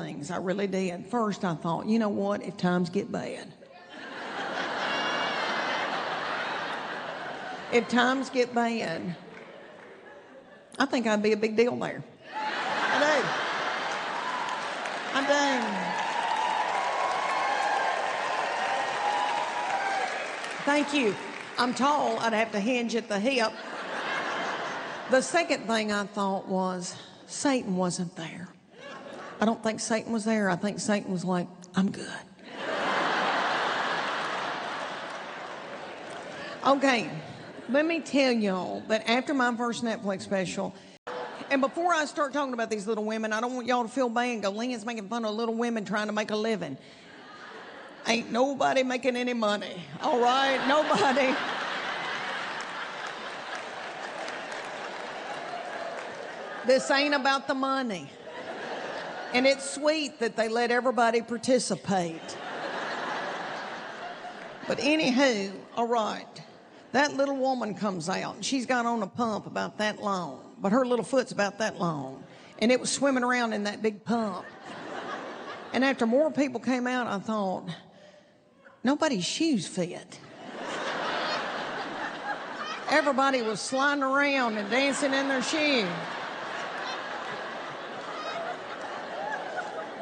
things. I really did. First, I thought, you know what, if times get bad. If times get bad, I think I'd be a big deal there. I do. Thank you. I'm tall. I'd have to hinge at the hip. The second thing I thought was Satan wasn't there. I don't think Satan was there. I think Satan was like, I'm good. Okay, let me tell y'all that after my first Netflix special, and before I start talking about these little women, I don't want y'all to feel bad and go, Leanne's making fun of little women trying to make a living. Ain't nobody making any money, all right? Nobody. This ain't about the money. And it's sweet that they let everybody participate. But anywho, all right, that little woman comes out, and she's got on a pump about that long, but her little foot's about that long, and it was swimming around in that big pump. And after more people came out, I thought, nobody's shoes fit. Everybody was sliding around and dancing in their shoes.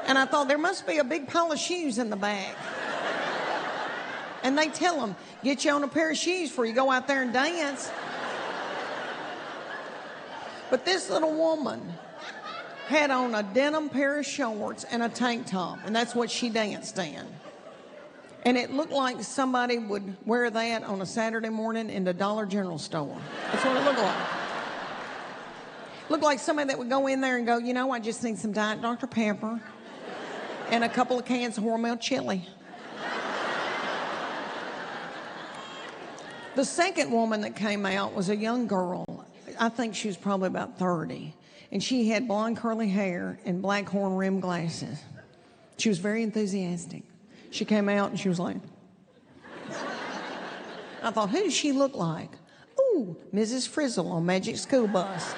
And I thought, there must be a big pile of shoes in the back. And they tell them, get you on a pair of shoes before you go out there and dance. But this little woman had on a denim pair of shorts and a tank top, and that's what she danced in. And it looked like somebody would wear that on a Saturday morning in the Dollar General store. That's what it looked like. Looked like somebody that would go in there and go, you know, I just need some Diet Dr. Pepper and a couple of cans of Hormel chili. The second woman that came out was a young girl. I think she was probably about 30. And she had blonde curly hair and black horn rimmed glasses. She was very enthusiastic. She came out and she was like, I thought, who does she look like? Ooh, Mrs. Frizzle on Magic School Bus.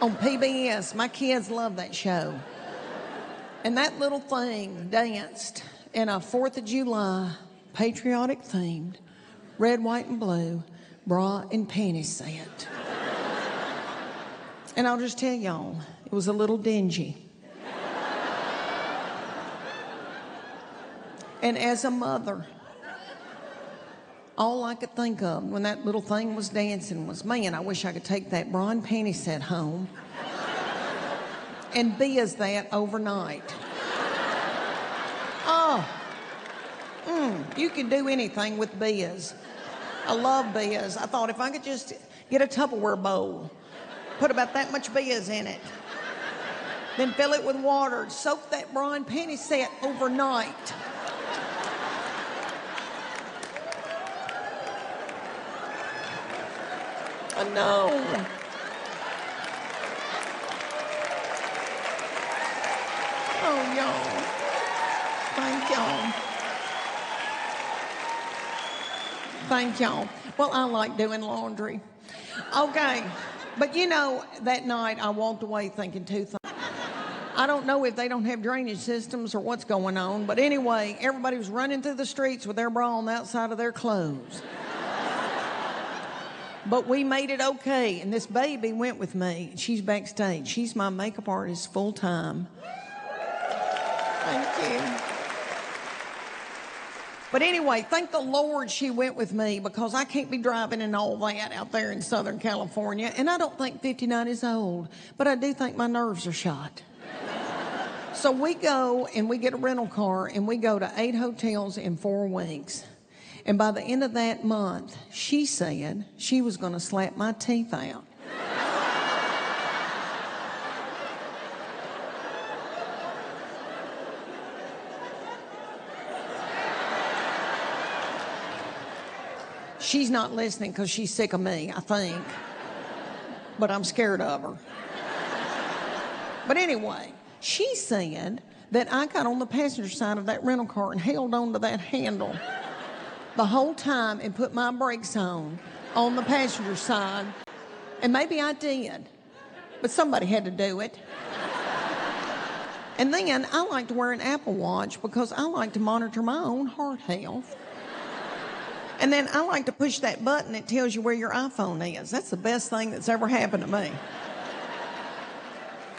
On PBS, my kids love that show. And that little thing danced in a 4th of July patriotic themed red, white, and blue bra and panty set. And I'll just tell y'all, it was a little dingy. And as a mother, all I could think of when that little thing was dancing was, man, I wish I could take that bra and panty set home and be as that overnight. Oh, you can do anything with biz. I love biz. I thought if I could just get a Tupperware bowl, put about that much biz in it, then fill it with water, soak that bra and panty set overnight. I know. Oh, y'all. Thank y'all. Thank y'all. Well, I like doing laundry. Okay. But you know, that night I walked away thinking two things. I don't know if they don't have drainage systems or what's going on, but anyway, everybody was running through the streets with their bra on the outside of their clothes. But we made it okay, and this baby went with me. She's backstage. She's my makeup artist full time. Thank you. But anyway, thank the Lord she went with me, because I can't be driving and all that out there in Southern California. And I don't think 59 is old, but I do think my nerves are shot. So we go and we get a rental car and we go to 8 hotels in 4 weeks. And by the end of that month, she said she was going to slap my teeth out. She's not listening because she's sick of me, I think. But I'm scared of her. But anyway, she said that I got on the passenger side of that rental car and held on to that handle the whole time and put my brakes on the passenger side. And maybe I did. but somebody had to do it. And then I like to wear an Apple Watch because I like to monitor my own heart health. And then I like to push that button that tells you where your iPhone is. That's the best thing that's ever happened to me.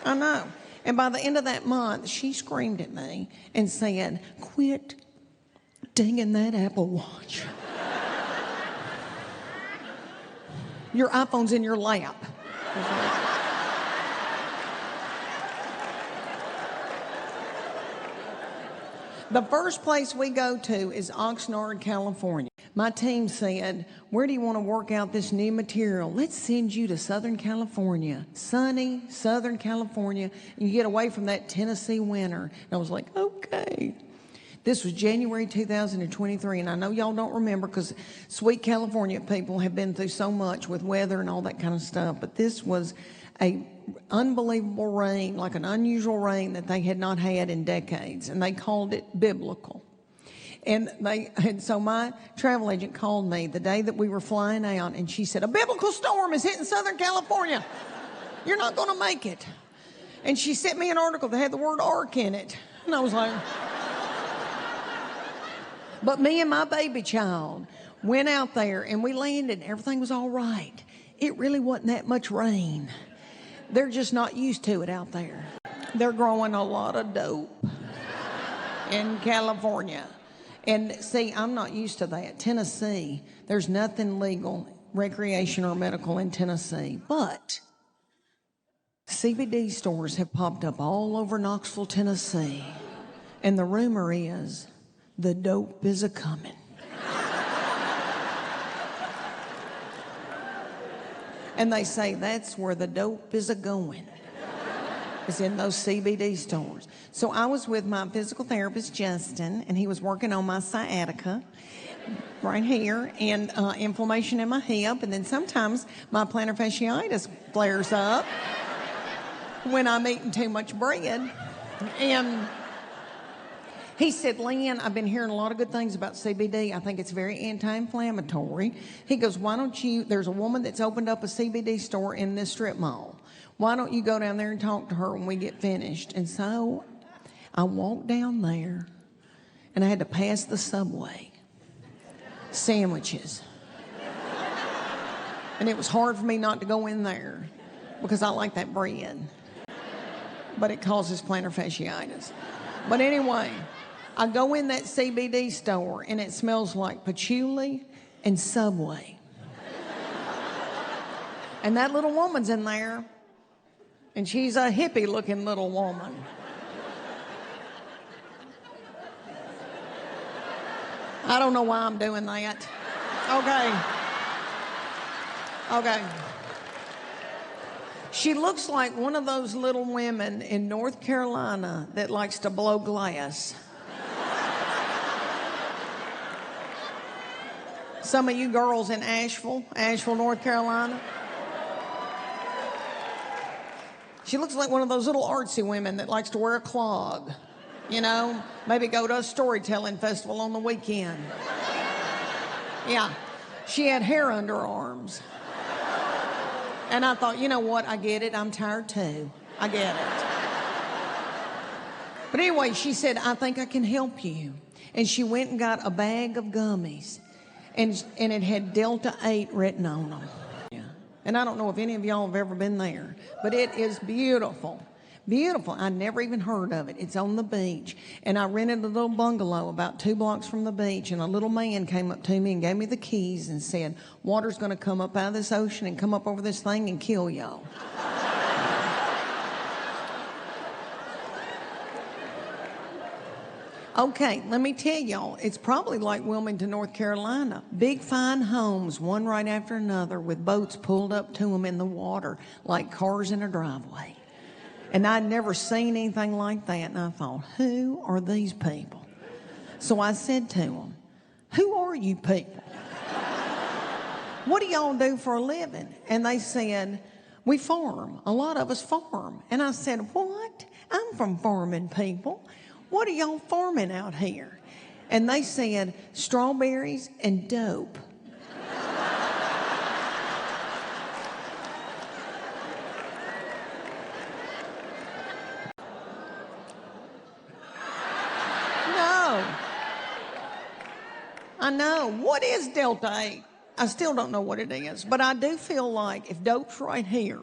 I know. And by the end of that month, she screamed at me and said, "Quit dinging that Apple Watch. Your iPhone's in your lap." The first place we go to is Oxnard, California. My team said, "Where do you want to work out this new material? Let's send you to Southern California, sunny Southern California, and you get away from that Tennessee winter." And I was like, okay. This was January 2023, and I know y'all don't remember because sweet California people have been through so much with weather and all that kind of stuff, but this was a unbelievable rain, like an unusual rain that they had not had in decades, and they called it biblical. And so my travel agent called me the day that we were flying out, and she said, "A biblical storm is hitting Southern California. You're not going to make it." And she sent me an article that had the word ark in it, and I was like... But me and my baby child went out there, and we landed, and everything was all right. It really wasn't that much rain. They're just not used to it out there. They're growing a lot of dope in California. And see, I'm not used to that. Tennessee, there's nothing legal, recreation or medical in Tennessee. But CBD stores have popped up all over Knoxville, Tennessee. And the rumor is the dope is a-coming. And they say that's where the dope is a-going, is in those CBD stores. So I was with my physical therapist, Justin, and he was working on my sciatica right here and inflammation in my hip. And then sometimes my plantar fasciitis flares up when I'm eating too much bread. And he said, "Leanne, I've been hearing a lot of good things about CBD. I think it's very anti-inflammatory." He goes, "Why don't you, there's a woman that's opened up a CBD store in this strip mall. Why don't you go down there and talk to her when we get finished?" And so I walked down there, and I had to pass the Subway sandwiches. And it was hard for me not to go in there because I like that bread. But it causes plantar fasciitis. But anyway, I go in that CBD store, and it smells like patchouli and Subway. And that little woman's in there, and she's a hippie-looking little woman. I don't know why I'm doing that. Okay. She looks like one of those little women in North Carolina that likes to blow glass. Some of you girls in Asheville, North Carolina. She looks like one of those little artsy women that likes to wear a clog. You know, maybe go to a storytelling festival on the weekend. Yeah, she had hair under her arms. And I thought, you know what, I get it, I'm tired too. I get it. But anyway, she said, "I think I can help you." And she went and got a bag of gummies. And it had Delta 8 written on them. Yeah. And I don't know if any of y'all have ever been there, but it is beautiful. Beautiful. I never even heard of it. It's on the beach. And I rented a little bungalow about 2 blocks from the beach, and a little man came up to me and gave me the keys and said, "Water's going to come up out of this ocean and come up over this thing and kill y'all." Okay, let me tell y'all, it's probably like Wilmington, North Carolina. Big, fine homes, one right after another, with boats pulled up to them in the water, like cars in a driveway. And I'd never seen anything like that, and I thought, who are these people? So I said to them, "Who are you people? What do y'all do for a living?" And they said, "We farm. A lot of us farm." And I said, "What? I'm from farming people. What are y'all farming out here?" And they said, "Strawberries and dope." I know. What is Delta 8? I still don't know what it is, but I do feel like if dope's right here,